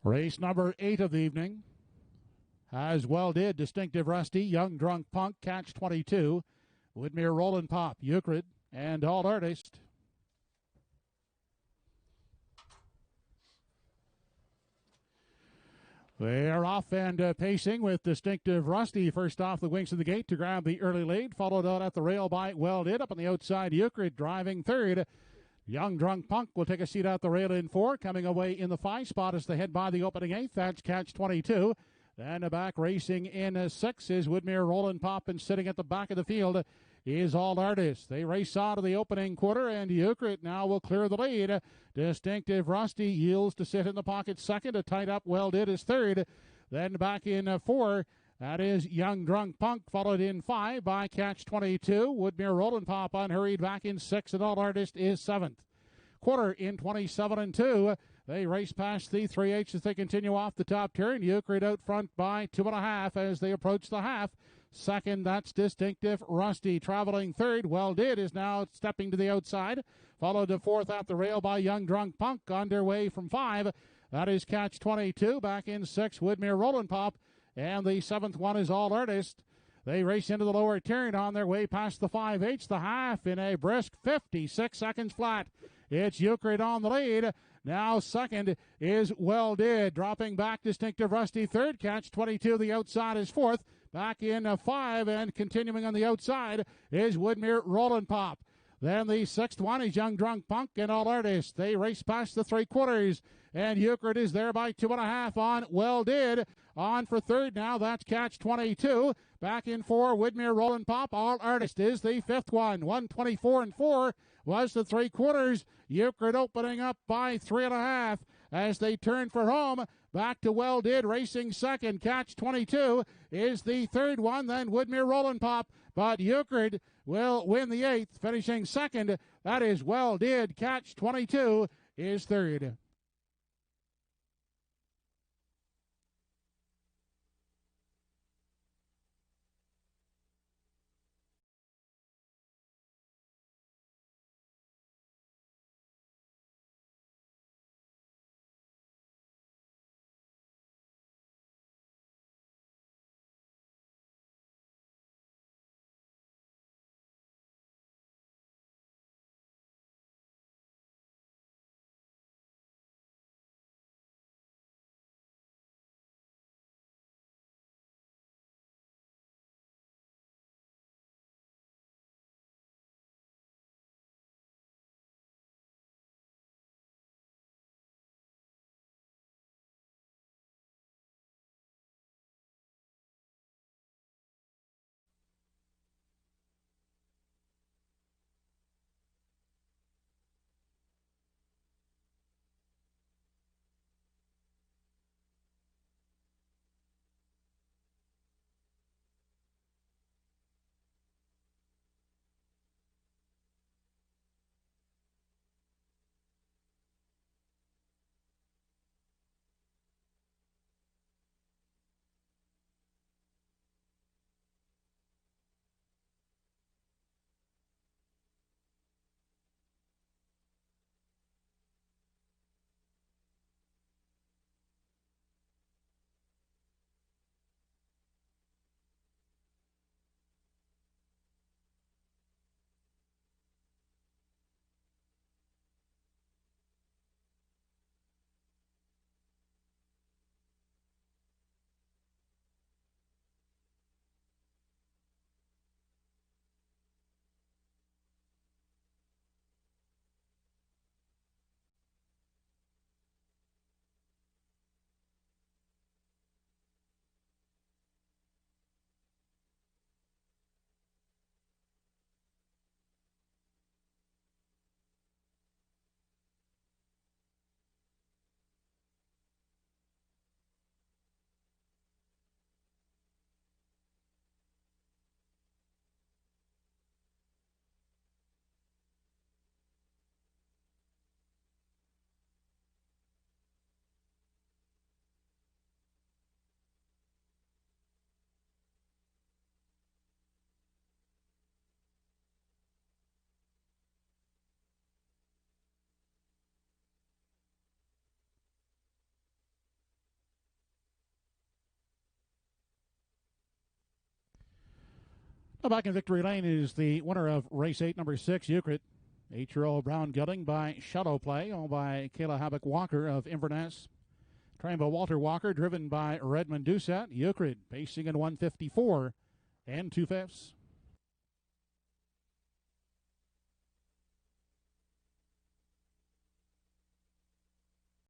Race number 8 of the evening has Well Did, Distinctive Rusty, Young Drunk Punk, Catch 22, Woodmere Rollin' Pop, Euclid, and All Artist. They're off and pacing with Distinctive Rusty first off the wings of the gate to grab the early lead, followed out at the rail by Well Did. Up on the outside, Euclid driving third. Young Drunk Punk will take a seat out the rail in 4. Coming away in the 5 spot as they head by the opening 8th. That's Catch 22. Then back racing in 6 is Woodmere Rollin' Pop, and sitting at the back of the field is All Artist. They race on to the opening quarter, and Euclid now will clear the lead. Distinctive Rusty yields to sit in the pocket second. A tight up Well Did is third. Then back in 4. That is Young Drunk Punk, followed in 5 by Catch 22. Woodmere Rollin' Pop unhurried back in 6, and All Artist is 7th. Quarter in 27 and 2. They race past the 3/8 as they continue off the top turn. Euclid out front by 2.5 as they approach the half. Second, that's Distinctive Rusty. Traveling third, Well Did is now stepping to the outside. Followed to 4th at the rail by Young Drunk Punk. Underway from 5. That is Catch 22. Back in 6, Woodmere Rollin' Pop. And the 7th one is All Artist. They race into the lower turn on their way past the 5/8, the half in a brisk 56 seconds flat. It's Euclid on the lead. Now second is Well Did. Dropping back, Distinctive Rusty third. Catch 22, the outside is 4th. Back in 5 and continuing on the outside is Woodmere Rollin' Pop. Then the 6th one is Young Drunk Punk and All Artist. They race past the 3/4, and Euclid is there by 2.5 on Well Did. On for third now, that's Catch 22. Back in 4, Woodmere Rollin' Pop. All Artist is the 5th one. 1:24 and 4 was the 3/4. Euclid opening up by 3.5 as they turn for home. Back to Well Did, racing second. Catch 22 is the 3rd one. Then Woodmere Rollin' Pop. But Euclid will win the 8th, finishing second. That is Well Did. Catch 22 is third. Back in Victory Lane is the winner of race 8, number 6, Euclid. 8-year-old Brown Gelding by Shadow Play, owned by Kayla Habak Walker of Inverness. Trained by Walter Walker, driven by Redmond Doucette. Euclid pacing in 154 and 2/5.